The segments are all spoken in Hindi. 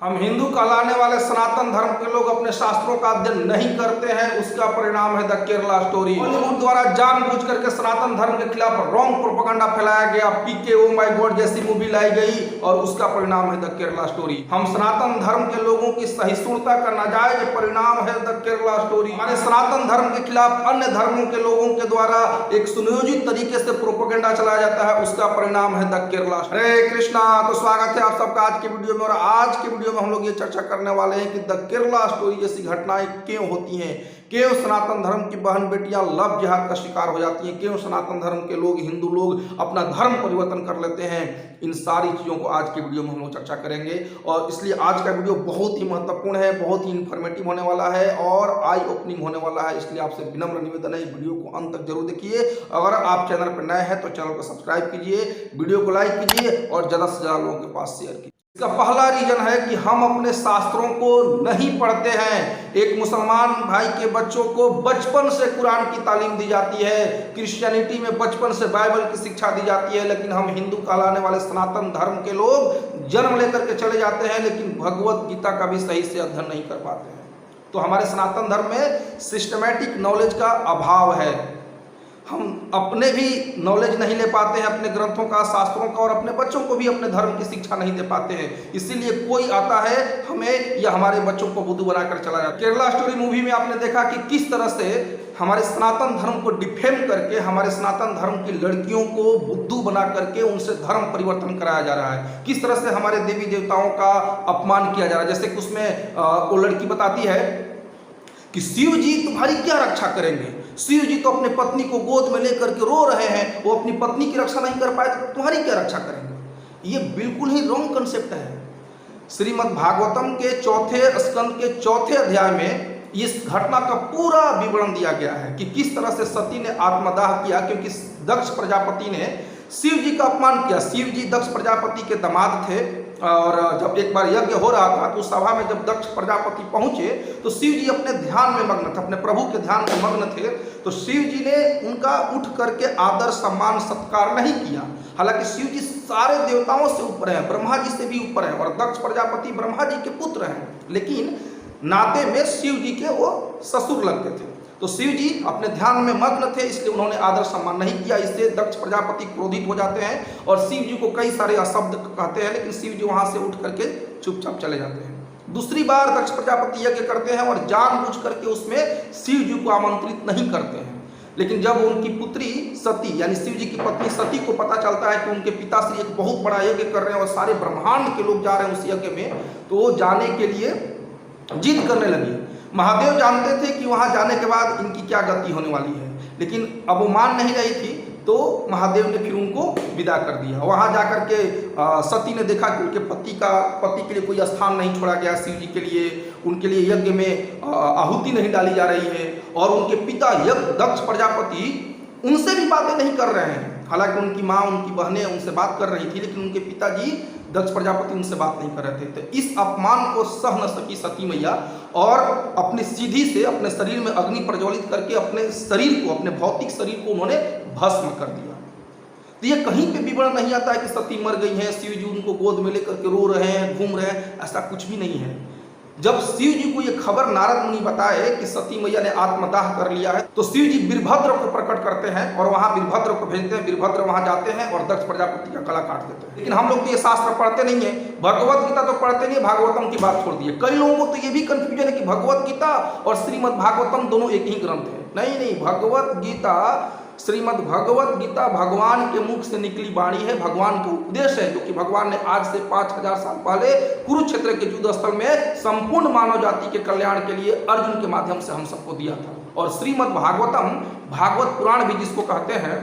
हम हिंदू कहलाने वाले सनातन धर्म के लोग अपने शास्त्रों का अध्ययन नहीं करते हैं, उसका परिणाम है द केरला स्टोरी। बॉलीवुड द्वारा जानबूझ करके सनातन धर्म के खिलाफ रॉन्ग प्रोपेगेंडा फैलाया गया, पीके ओ माय गॉड जैसी मूवी लाई गई और उसका परिणाम है द केरला स्टोरी। हम सनातन धर्म के लोगों की सहिष्णुता का नाजायज परिणाम है द केरला स्टोरी। हमारे सनातन धर्म के खिलाफ अन्य धर्मों के लोगों के द्वारा एक सुनियोजित तरीके से प्रोपेगेंडा चलाया जाता है, उसका परिणाम है द केरला। हरे कृष्णा। तो स्वागत है आप सबका आज के वीडियो में। और आज के वीडियो में हम लोग ये चर्चा करने वाले हैं कि द केरला स्टोरी जैसी घटनाएं क्यों होती हैं, क्यों सनातन धर्म की बहन बेटियां लव जिहाद का शिकार हो जाती हैं, क्यों सनातन धर्म के लोग, हिंदू लोग अपना धर्म परिवर्तन कर लेते हैं। इन सारी चीज़ों को आज के वीडियो में हम लोग चर्चा करेंगे और इसलिए आज का वीडियो बहुत ही महत्वपूर्ण है, बहुत ही इन्फॉर्मेटिव होने वाला है और आई ओपनिंग होने वाला है। इसलिए आपसे विनम्र निवेदन है, वीडियो को अंत तक जरूर देखिए। अगर आप चैनल पर नए हैं तो चैनल को सब्सक्राइब कीजिए, वीडियो को लाइक कीजिए और ज़्यादा से ज़्यादा लोगों के पास शेयर कीजिए। इसका पहला रीजन है कि हम अपने शास्त्रों को नहीं पढ़ते हैं। एक मुसलमान भाई के बच्चों को बचपन से कुरान की तालीम दी जाती है, क्रिश्चियनिटी में बचपन से बाइबल की शिक्षा दी जाती है, लेकिन हम हिंदू कहलाने वाले सनातन धर्म के लोग जन्म लेकर के चले जाते हैं लेकिन भगवत गीता का भी सही से अध्ययन नहीं कर पाते हैं। तो हमारे सनातन धर्म में सिस्टमैटिक नॉलेज का अभाव है। हम अपने भी नॉलेज नहीं ले पाते हैं अपने ग्रंथों का, शास्त्रों का, और अपने बच्चों को भी अपने धर्म की शिक्षा नहीं दे पाते हैं। इसीलिए कोई आता है हमें या हमारे बच्चों को बुद्धू बनाकर चला जाता है। केरला स्टोरी मूवी में आपने देखा कि किस तरह से हमारे सनातन धर्म को डिफेम करके हमारे सनातन धर्म की लड़कियों को बुद्धू बना करके उनसे धर्म परिवर्तन कराया जा रहा है। किस तरह से हमारे देवी देवताओं का अपमान किया जा रहा है। जैसे कि उसमें वो लड़की बताती है कि शिव जी तुम्हारी क्या रक्षा करेंगे, शिव जी तो अपने पत्नी को गोद में लेकर के रो रहे हैं, वो अपनी पत्नी की रक्षा नहीं कर पाए तो तुम्हारी क्या रक्षा करेंगे। ये बिल्कुल ही रॉन्ग कंसेप्ट है। श्रीमद् भागवतम के चौथे स्कंद के चौथे अध्याय में इस घटना का पूरा विवरण दिया गया है कि किस तरह से सती ने आत्मदाह किया, क्योंकि दक्ष प्रजापति ने शिव जी का अपमान किया। शिव जी दक्ष प्रजापति के दामाद थे और जब एक बार यज्ञ हो रहा था तो सभा में जब दक्ष प्रजापति पहुंचे तो शिव जी अपने ध्यान में मग्न थे, अपने प्रभु के ध्यान में मग्न थे। तो शिव जी ने उनका उठ करके आदर सम्मान सत्कार नहीं किया। हालांकि शिव जी सारे देवताओं से ऊपर हैं, ब्रह्मा जी से भी ऊपर हैं और दक्ष प्रजापति ब्रह्मा जी के पुत्र हैं, लेकिन नाते में शिव जी के वो ससुर लगते थे। तो शिव जी अपने ध्यान में मग्न थे, इसलिए उन्होंने आदर सम्मान नहीं किया। इससे दक्ष प्रजापति क्रोधित हो जाते हैं और शिव जी को कई सारे अशब्द कहते हैं, लेकिन शिव जी वहां से उठ करके चुपचाप चले जाते हैं। दूसरी बार दक्ष प्रजापति यज्ञ करते हैं और जानबूझ करके उसमें शिव जी को आमंत्रित नहीं करते हैं। लेकिन जब उनकी पुत्री सती यानी शिव जी की पत्नी सती को पता चलता है कि उनके पिताश्री एक बहुत बड़ा यज्ञ कर रहे हैं और सारे ब्रह्मांड के लोग जा रहे हैं उस यज्ञ में, तो वो जाने के लिए जिद करने लगी। महादेव जानते थे कि वहां जाने के बाद इनकी क्या गति होने वाली है, लेकिन अब वो मान नहीं रही थी तो महादेव ने फिर उनको विदा कर दिया। वहां जाकर के सती ने देखा कि उनके पति के लिए कोई स्थान नहीं छोड़ा गया, शिव जी के लिए उनके लिए यज्ञ में आहुति नहीं डाली जा रही है और उनके पिता दक्ष प्रजापति उनसे भी बातें नहीं कर रहे हैं। हालांकि उनकी माँ उनकी बहनें उनसे बात कर रही थी, लेकिन उनके पिताजी दक्ष प्रजापति उनसे बात नहीं कर रहे थे। तो इस अपमान को सह न सकी सती मैया और अपनी सीधी से अपने शरीर में अग्नि प्रज्वलित करके अपने शरीर को, अपने भौतिक शरीर को उन्होंने भस्म कर दिया। तो ये कहीं पे विवरण नहीं आता है कि सती मर गई है, शिव जी उनको गोद में लेकर के रो रहे हैं, घूम रहे हैं, ऐसा कुछ भी नहीं है। जब शिव जी को ये खबर नारद मुनि बताए कि सती मैया ने आत्मदाह कर लिया है, तो शिव जी वीरभद्र को प्रकट करते हैं और वहां वीरभद्र को भेजते हैं। वीरभद्र वहां जाते हैं और दक्ष प्रजापति का गला काट देते हैं। लेकिन हम लोग तो ये शास्त्र पढ़ते नहीं है, भगवत गीता तो पढ़ते नहीं, भागवतम की बात छोड़ दी। कई लोगों को तो ये भी कंफ्यूजन है कि भगवत गीता और श्रीमद् भागवतम दोनों एक ही ग्रंथ है। नहीं, भगवत गीता, श्रीमद् भगवत गीता भगवान के मुख से निकली वाणी है, भगवान का उपदेश है, जो कि भगवान ने आज से 5000 साल पहले कुरुक्षेत्र के युद्ध स्थल में संपूर्ण मानव जाति के कल्याण के लिए अर्जुन के माध्यम से हम सबको दिया था। और श्रीमद् भागवतम, भागवत पुराण भी जिसको कहते हैं,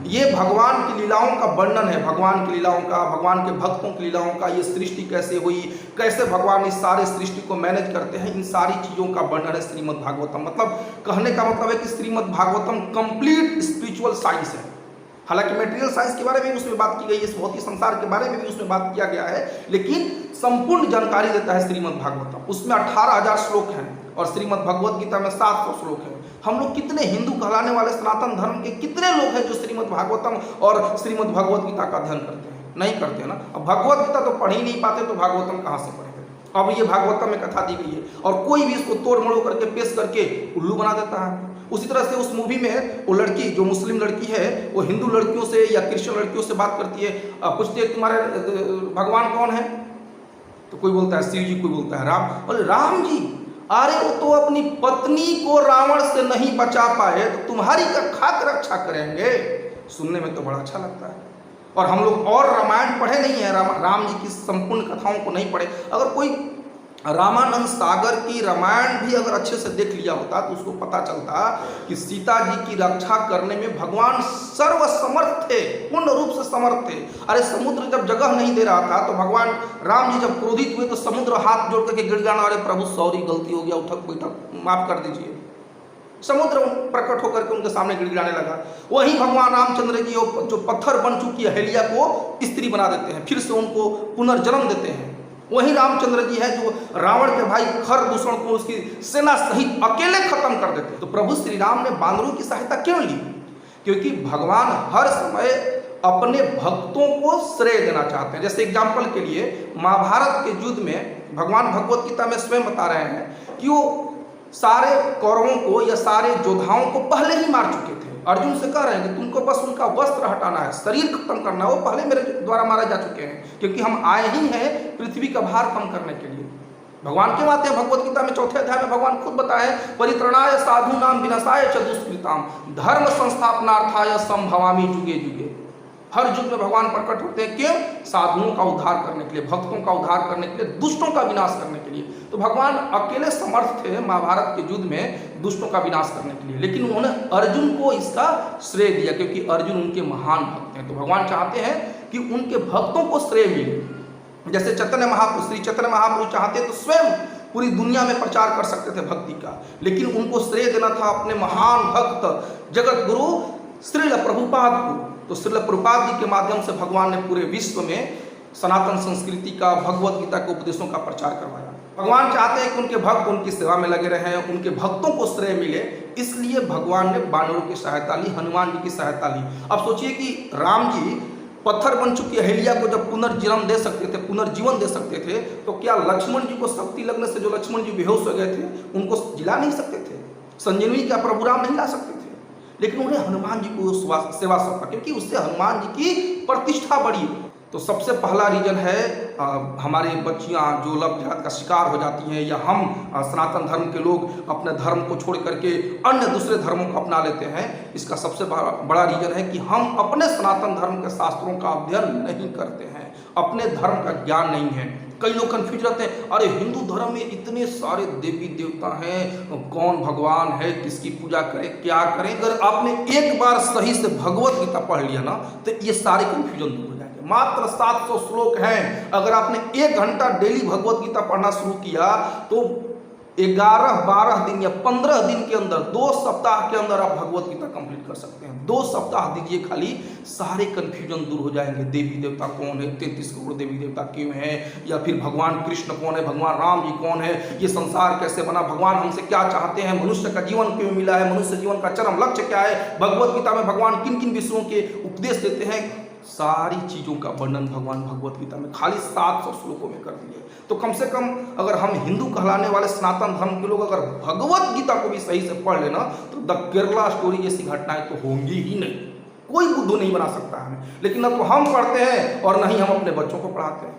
ये भगवान की लीलाओं का वर्णन है, भगवान की लीलाओं का, भगवान के भक्तों की लीलाओं का, ये सृष्टि कैसे हुई, कैसे भगवान इस सारे सृष्टि को मैनेज करते हैं, इन सारी चीज़ों का वर्णन है श्रीमद् भागवतम। मतलब कहने का मतलब है कि Shrimad Bhagavatam complete spiritual science है। हालांकि मेटेरियल साइंस के बारे में भी उसमें बात की गई है, इस भौतिक संसार के बारे में भी उसमें बात किया गया है, लेकिन संपूर्ण जानकारी देता है श्रीमद् भागवतम। उसमें 18,000 श्लोक हैं और श्रीमद् भगवत गीता में 700 श्लोक हैं। हम लोग कितने हिंदू कहलाने वाले सनातन धर्म के कितने लोग हैं जो श्रीमद् भागवतम और श्रीमद् भगवत गीता का अध्ययन करते हैं? नहीं करते ना। अब भगवत गीता तो पढ़ ही नहीं पाते तो भागवतम कहाँ से पढ़ेंगे। अब ये भागवतम में कथा दी गई है और कोई भी इसको तोड़ मड़ोड़ करके पेश करके उल्लू बना देता है। उसी तरह से उस मूवी में वो लड़की जो मुस्लिम लड़की है वो हिंदू लड़कियों से या क्रिश्चियन लड़कियों से बात करती है, पूछती है तुम्हारे भगवान कौन है, तो कोई बोलता है शिव जी, कोई बोलता है राम। बोले राम जी, अरे वो तो अपनी पत्नी को रावण से नहीं बचा पाए तो तुम्हारी का खाक रक्षा करेंगे। सुनने में तो बड़ा अच्छा लगता है। और हम लोग और रामायण पढ़े नहीं है, राम जी की संपूर्ण कथाओं को नहीं पढ़े। अगर कोई रामानंद सागर की रामायण भी अगर अच्छे से देख लिया होता तो उसको पता चलता कि सीता जी की रक्षा करने में भगवान सर्वसमर्थ थे, पूर्ण रूप से समर्थ थे। अरे समुद्र जब जगह नहीं दे रहा था तो भगवान राम जी जब क्रोधित हुए तो समुद्र हाथ जोड़ करके गिड़गिड़ाना, अरे प्रभु सॉरी गलती हो गया, उठक बैठक माफ कर दीजिए। समुद्र प्रकट होकर के उनके सामने गिड़गिड़ाने लगा। वहीं भगवान रामचंद्र की जो पत्थर बन चुकी अहिल्या को स्त्री बना देते हैं, फिर से उनको पुनर्जन्म देते हैं। वही रामचंद्र जी है जो रावण के भाई खर दूषण को उसकी सेना सहित अकेले खत्म कर देते। तो प्रभु श्री राम ने बानरों की सहायता क्यों ली? क्योंकि भगवान हर समय अपने भक्तों को श्रेय देना चाहते हैं। जैसे एग्जाम्पल के लिए महाभारत के युद्ध में भगवान भगवत गीता में स्वयं बता रहे हैं कि वो सारे कौरवों को या सारे योद्धाओं को पहले ही मार चुके थे। अर्जुन से कह रहे हैं कि तुमको बस उनका वस्त्र हटाना है, शरीर खत्म करना है, वो पहले मेरे द्वारा मारे जा चुके हैं, क्योंकि हम आए ही हैं पृथ्वी का भार कम करने के लिए। भगवान क्यों आते हैं? भगवत गीता में 4 अध्याय में भगवान खुद बताए, परित्रणाय साधूनाम विनाशाय च दुष्कृताम धर्म संस्थापनार्थाय संभवामि जुगे जुगे। हर युग में भगवान प्रकट होते हैं, क्यों? साधुओं का उद्धार करने के लिए, भक्तों का उद्धार करने के लिए, दुष्टों का विनाश करने के लिए। तो भगवान अकेले समर्थ थे महाभारत के युद्ध में दुष्टों का विनाश करने के लिए, लेकिन उन्होंने अर्जुन को इसका श्रेय दिया क्योंकि अर्जुन उनके महान भक्त हैं। तो भगवान चाहते हैं कि उनके भक्तों को श्रेय मिले। जैसे चैतन्य महाप्रभु, श्री चैतन्य महाप्रभु चाहते तो स्वयं पूरी दुनिया में प्रचार कर सकते थे भक्ति का, लेकिन उनको श्रेय देना था अपने महान भक्त जगत गुरु श्रील प्रभुपाद को। तो श्रील प्रभुपाद जी के माध्यम से भगवान ने पूरे विश्व में सनातन संस्कृति का, भगवत गीता के उपदेशों का प्रचार करवाया। भगवान चाहते हैं कि उनके भक्त उनकी सेवा में लगे रहें, उनके भक्तों को श्रेय मिले, इसलिए भगवान ने वानरों की सहायता ली, हनुमान जी की सहायता ली। अब सोचिए कि राम जी पत्थर बन चुकी अहिल्या को जब पुनर्जन्म दे सकते थे, पुनर्जीवन दे सकते थे, तो क्या लक्ष्मण जी को शक्ति लगने से जो लक्ष्मण जी बेहोश हो गए थे उनको जिला नहीं सकते थे? संजीवनी क्या प्रभु राम नहीं ला सकते थे? लेकिन उन्हें हनुमान जी को सेवा सौंपा क्योंकि उससे हनुमान जी की प्रतिष्ठा बढ़ी। तो सबसे पहला रीजन है हमारे बच्चियां जो लव जिहाद का शिकार हो जाती हैं, या हम सनातन धर्म के लोग अपने धर्म को छोड़ करके अन्य दूसरे धर्मों को अपना लेते हैं। इसका सबसे बड़ा रीजन है कि हम अपने सनातन धर्म के शास्त्रों का अध्ययन नहीं करते हैं, अपने धर्म का ज्ञान नहीं है। कई लोग कंफ्यूज रहते हैं, अरे हिंदू धर्म में इतने सारे देवी देवता हैं, कौन भगवान है, किसकी पूजा करें, क्या करें। अगर आपने एक बार सही से भगवत गीता पढ़ लिया ना तो ये सारे कंफ्यूजन दूर हो जाएंगे। मात्र 700 श्लोक हैं, अगर आपने 1 घंटा डेली भगवत गीता पढ़ना शुरू किया तो 11-12 दिन या 15 दिन के अंदर, 2 सप्ताह के अंदर आप भगवत गीता कंप्लीट कर सकते हैं। 2 सप्ताह दीजिए खाली, सारे कंफ्यूजन दूर हो जाएंगे। देवी देवता कौन है, 33 करोड़ देवी देवता क्यों है, या फिर भगवान कृष्ण कौन है, भगवान राम जी कौन है, ये संसार कैसे बना, भगवान हमसे क्या चाहते हैं, मनुष्य का जीवन क्यों मिला है, मनुष्य जीवन का चरम लक्ष्य क्या है, भगवत गीता में भगवान किन किन विषयों के उपदेश देते हैं, सारी चीज़ों का वर्णन भगवान भगवत गीता में खाली 700 श्लोकों में कर दिए। तो कम से कम अगर हम हिंदू कहलाने वाले सनातन धर्म के लोग अगर भगवत गीता को भी सही से पढ़ लेना तो द केरला स्टोरी जैसी घटनाएं तो होंगी ही नहीं। कोई बुद्धू नहीं बना सकता हमें, लेकिन न तो हम पढ़ते हैं और न ही हम अपने बच्चों को पढ़ाते हैं।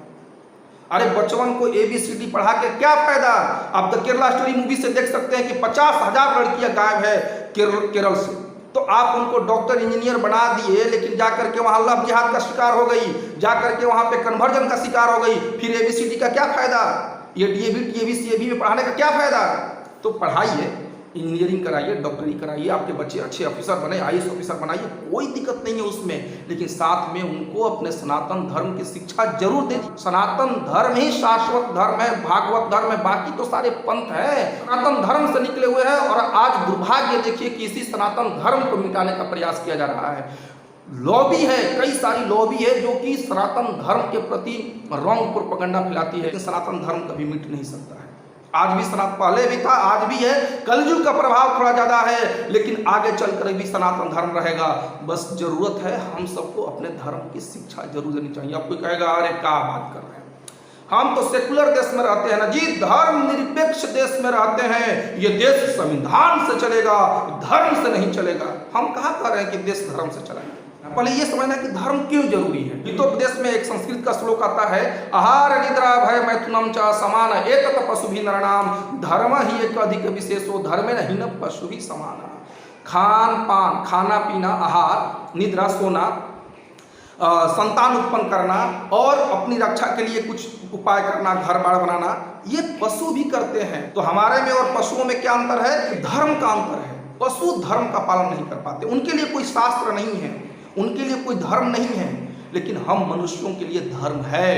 अरे बचपन को ABCD पढ़ा के क्या फायदा? आप द केरला स्टोरी मूवी से देख सकते हैं कि 50,000 लड़कियां गायब है केरल से। तो आप उनको डॉक्टर इंजीनियर बना दिए, लेकिन जाकर के वहाँ लव जिहाद का शिकार हो गई, जाकर के वहाँ पे कन्वर्जन का शिकार हो गई, फिर ABCD का क्या फायदा? ये DAV TAB में पढ़ाने का क्या फायदा? तो पढ़ाइए, इंजीनियरिंग कराइए, डॉक्टरी कराइए, आपके बच्चे अच्छे ऑफिसर बने, IAS ऑफिसर बनाइए, कोई दिक्कत नहीं है उसमें, लेकिन साथ में उनको अपने सनातन धर्म की शिक्षा जरूर दें। सनातन धर्म ही शाश्वत धर्म है, भागवत धर्म है, बाकी तो सारे पंथ है सनातन धर्म से निकले हुए हैं। और आज दुर्भाग्य देखिए कि इसी सनातन धर्म को मिटाने का प्रयास किया जा रहा है। लॉबी है, कई सारी लॉबी है जो कि सनातन धर्म के प्रति रॉन्ग प्रोपेगेंडा फैलाती है, लेकिन सनातन धर्म कभी मिट नहीं सकता है। आज भी सनातन, पहले भी था, आज भी है, कलयुग का प्रभाव थोड़ा ज्यादा है, लेकिन आगे चलकर भी सनातन धर्म रहेगा। बस जरूरत है हम सबको अपने धर्म की शिक्षा जरूर देनी चाहिए। अब कोई कहेगा अरे क्या बात कर रहे हैं, हम तो सेकुलर देश में रहते हैं ना जी, धर्म निरपेक्ष देश में रहते हैं, ये देश संविधान से चलेगा, धर्म से नहीं चलेगा। हम कहाँ कह रहे हैं कि देश धर्म से चलेगा? पहले ये समझना कि धर्म क्यों जरूरी है। हितोपदेश में एक संस्कृत का श्लोक आता है, आहार निद्रा भय मैथुनम च समान एतत् पशुभिः नराणाम धर्म ही एक अधिक विशेषो धर्मेण हीन पशुभिः समान। खान पान, खाना पीना, आहार, निद्रा, सोना, संतान उत्पन्न करना और अपनी रक्षा के लिए कुछ उपाय करना, घर बार बनाना, ये पशु भी करते हैं। तो हमारे में और पशुओं में क्या अंतर है? धर्म का अंतर है। पशु धर्म का पालन नहीं कर पाते, उनके लिए कोई शास्त्र नहीं है, उनके लिए कोई धर्म नहीं है, लेकिन हम मनुष्यों के लिए धर्म है।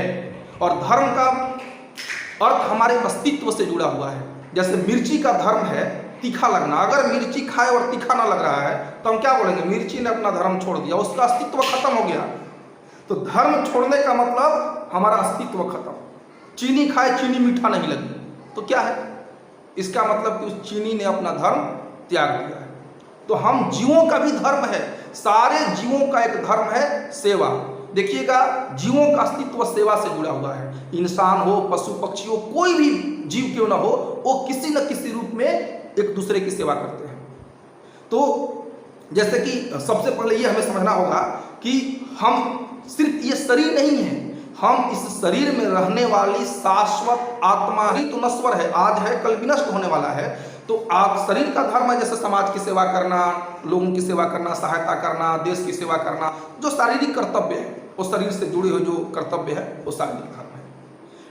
और धर्म का अर्थ हमारे अस्तित्व से जुड़ा हुआ है। जैसे मिर्ची का धर्म है तीखा लगना, अगर मिर्ची खाए और तीखा ना लग रहा है तो हम क्या बोलेंगे? मिर्ची ने अपना धर्म छोड़ दिया, उसका अस्तित्व खत्म हो गया। तो धर्म छोड़ने का मतलब हमारा अस्तित्व खत्म। चीनी खाए, चीनी मीठा नहीं लगी, तो क्या है? इसका मतलब कि उस चीनी ने अपना धर्म त्याग दिया है। तो हम जीवों का भी धर्म है, सारे जीवों का एक धर्म है सेवा। देखिएगा, जीवों का अस्तित्व सेवा से जुड़ा हुआ है। इंसान हो, पशु पक्षी हो, कोई भी जीव क्यों ना हो, वो किसी न किसी रूप में एक दूसरे की सेवा करते हैं। तो जैसे कि सबसे पहले ये हमें समझना होगा कि हम सिर्फ ये शरीर नहीं है, हम इस शरीर में रहने वाली शाश्वत आत्मा ही तो नश्वर है, आज है कल विनष्ट होने वाला है। तो आप शरीर का धर्म है, जैसे समाज की सेवा करना, लोगों की सेवा करना, सहायता करना, देश की सेवा करना, जो शारीरिक कर्तव्य है, वो शरीर से जुड़े हुए जो कर्तव्य है वो शारीरिक धर्म है।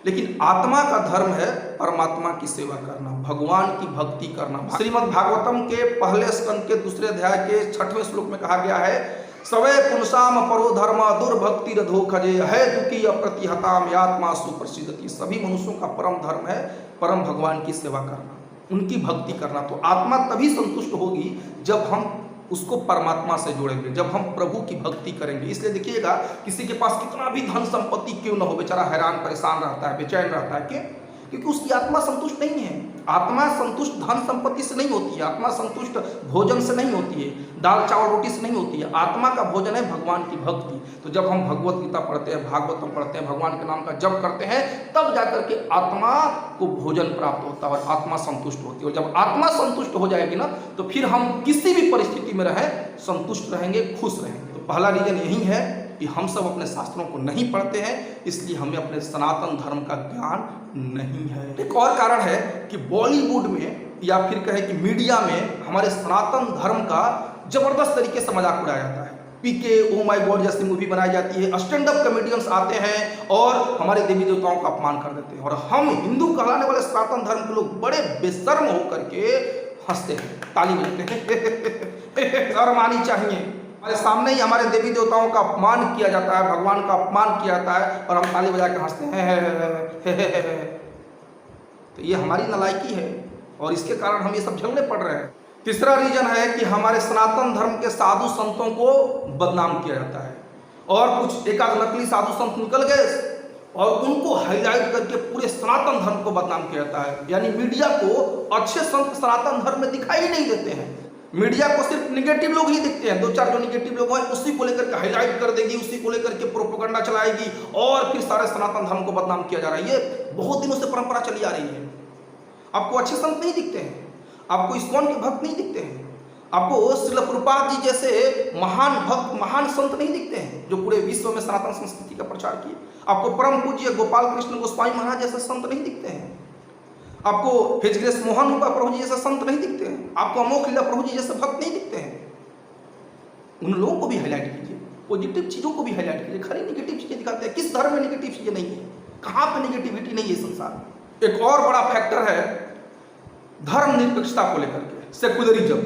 लेकिन आत्मा का धर्म है परमात्मा की सेवा करना, भगवान की भक्ति करना। श्रीमद् भागवतम के पहले स्कंद के 2 अध्याय के 6वें श्लोक में कहा गया है, सवै पुंसाम परो धर्म दुर्भक्ति रधो खजे है दुखी अप्रतिहताम यात्मा सुप्रसिद्धति। सभी मनुष्यों का परम धर्म है परम भगवान की सेवा करना, उनकी भक्ति करना। तो आत्मा तभी संतुष्ट होगी जब हम उसको परमात्मा से जोड़ेंगे, जब हम प्रभु की भक्ति करेंगे। इसलिए देखिएगा, किसी के पास कितना भी धन संपत्ति क्यों न हो, बेचारा हैरान परेशान रहता है, बेचैन रहता है। क्यों? क्योंकि उसकी आत्मा संतुष्ट नहीं है। आत्मा संतुष्ट धन संपत्ति से नहीं होती है, आत्मा संतुष्ट भोजन से नहीं होती है, दाल चावल रोटी से नहीं होती है। आत्मा का भोजन है भगवान की भक्ति। तो जब हम भगवत गीता पढ़ते हैं, भागवतम पढ़ते हैं, भगवान के नाम का जप करते हैं, तब जाकर के आत्मा को भोजन प्राप्त होता है और आत्मा संतुष्ट होती है। और जब आत्मा संतुष्ट हो जाएगी ना, तो फिर हम किसी भी परिस्थिति में रहें संतुष्ट रहेंगे, खुश रहेंगे। तो पहला रीजन यही है कि हम सब अपने शास्त्रों को नहीं पढ़ते हैं, इसलिए हमें अपने सनातन धर्म का ज्ञान नहीं है। एक और कारण है कि बॉलीवुड में या फिर कहे कि मीडिया में हमारे सनातन धर्म का जबरदस्त तरीके से मजाक उड़ाया जाता है। पीके, ओ माय गॉड जैसी मूवी बनाई जाती है, स्टैंड अप कॉमेडियंस आते हैं और हमारे देवी देवताओं का अपमान कर देते हैं। और हम हिंदू कहलाने वाले सनातन धर्म के लोग बड़े बेशर्म होकर के हंसते हैं, ताली बजाते हैं। शर्म आनी चाहिए। हमारे सामने ही हमारे देवी देवताओं का अपमान किया जाता है, भगवान का अपमान किया जाता है और हम ताली बजा के हंसते हैं। तो ये हमारी नालायकी है और इसके कारण हम ये सब झगड़े पड़ रहे हैं। तीसरा रीजन है कि हमारे सनातन धर्म के साधु संतों को बदनाम किया जाता है और कुछ एकाध नकली साधु संत निकल गए और उनको हाईलाइट करके पूरे सनातन धर्म को बदनाम किया जाता है। यानी मीडिया को अच्छे संत सनातन धर्म में दिखाई नहीं देते हैं, मीडिया को सिर्फ निगेटिव लोग ही दिखते हैं। 2-4 जो निगेटिव लोग हैं उसी को लेकर के हाईलाइट कर देगी, उसी को लेकर के प्रोपेगेंडा चलाएगी और फिर सारे सनातन धर्म को बदनाम किया जा रहा है। ये बहुत दिनों से परंपरा चली आ रही है। आपको अच्छे संत नहीं दिखते हैं, आपको इस्कॉन के भक्त नहीं दिखते हैं, आपको श्रील प्रभुपाद जी जैसे महान भक्त, महान संत नहीं दिखते हैं जो पूरे विश्व में सनातन संस्कृति का प्रचार किए। आपको परम पूज्य गोपाल कृष्ण गोस्वामी महाराज जैसे संत नहीं दिखते हैं, आपको हिजग्रेस मोहन रूपा प्रभु जी जैसे संत नहीं दिखते हैं, आपको अमोघ लीला प्रभु जी जैसे भक्त नहीं दिखते हैं। उन लोगों को भी हाईलाइट कीजिए, पॉजिटिव चीजों को भी हाईलाइट कीजिए। खाली निगेटिव चीजें दिखाते हैं। किस धर्म में निगेटिव चीजें नहीं है? कहाँ पे निगेटिविटी नहीं है संसार में? एक और बड़ा फैक्टर है धर्म निरपेक्षता को लेकर के, सेकुलरिज्म।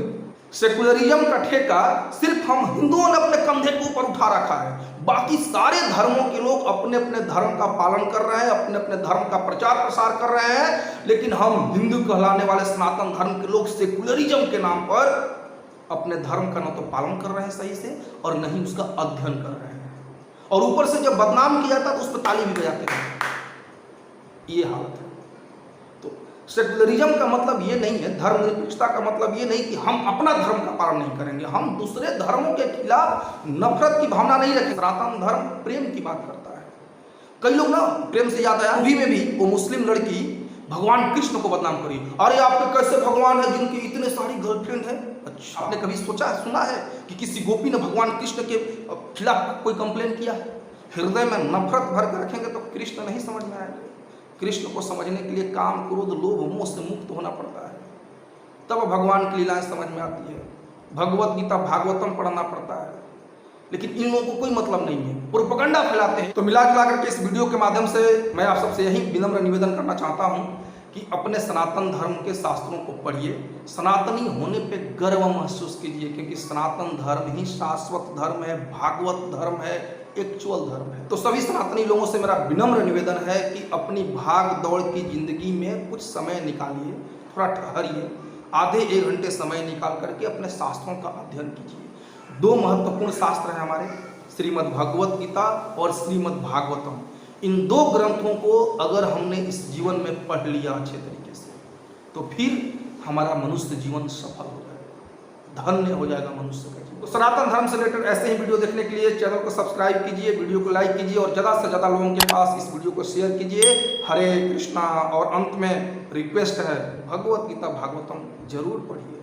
सेकुलरिज्म का ठेका सिर्फ हम हिंदुओं ने अपने कंधे के ऊपर उठा रखा है। बाकी सारे धर्मों के लोग अपने अपने धर्म का पालन कर रहे हैं, अपने अपने धर्म का प्रचार प्रसार कर रहे हैं, लेकिन हम हिंदू कहलाने वाले सनातन धर्म के लोग सेकुलरिज्म के नाम पर अपने धर्म का न तो पालन कर रहे हैं सही से और न ही उसका अध्ययन कर रहे हैं। और ऊपर से जब बदनाम किया जाता है तो उस पर ताली भी बजाते हैं। ये हालत है। तो सेकुलरिज्म का मतलब ये नहीं है, धर्मनिरपेक्षता का मतलब ये नहीं कि हम अपना धर्म का पालन नहीं करेंगे, हम दूसरे धर्मों के खिलाफ नफरत की भावना नहीं रखें। सनातन धर्म प्रेम की बात करता है। कई लोग ना, प्रेम से याद आया, मूवी में भी वो मुस्लिम लड़की भगवान कृष्ण को बदनाम करी, अरे आपके कैसे भगवान है जिनके इतने सारी गर्लफ्रेंड है। अच्छा, आपने कभी सोचा है, सुना है कि किसी गोपी ने भगवान कृष्ण के खिलाफ कोई कंप्लेन किया? हृदय में नफरत भर कर रखेंगे तो कृष्ण नहीं समझ में आएंगे। कृष्ण को समझने के लिए काम, क्रोध, लोभ, मोह से मुक्त होना पड़ता है, तब भगवान की लीलाएं समझ में आती है। भगवत गीता, भागवतम पढ़ना पड़ता है। लेकिन इन लोगों को कोई मतलब नहीं है, प्रोपेगेंडा फैलाते हैं। तो मिला जुला करके इस वीडियो के माध्यम से मैं आप सबसे यही विनम्र निवेदन करना चाहता हूं कि अपने सनातन धर्म के शास्त्रों को पढ़िए, सनातनी होने पे गर्व महसूस कीजिए, क्योंकि सनातन धर्म ही शाश्वत धर्म है, भागवत धर्म है, एक्चुअल धर्म है। तो सभी सनातनी लोगों से मेरा विनम्र निवेदन है कि अपनी भाग दौड़ की जिंदगी में कुछ समय निकालिए, थोड़ा ठहरिए, आधे 1 घंटे समय निकाल करके अपने शास्त्रों का अध्ययन कीजिए। 2 महत्वपूर्ण शास्त्र हैं हमारे, श्रीमद् भगवत गीता और श्रीमद् भागवतम। इन 2 ग्रंथों को अगर हमने इस जीवन में पढ़ लिया अच्छे तरीके से, तो फिर हमारा मनुष्य जीवन सफल हो जाएगा, धन्य हो जाएगा मनुष्य का जीवन। तो सनातन धर्म से रिलेटेड ऐसे ही वीडियो देखने के लिए चैनल को सब्सक्राइब कीजिए, वीडियो को लाइक कीजिए और ज़्यादा से ज़्यादा लोगों के पास इस वीडियो को शेयर कीजिए। हरे कृष्णा। और अंत में रिक्वेस्ट है, भगवत गीता भागवतम जरूर पढ़िए।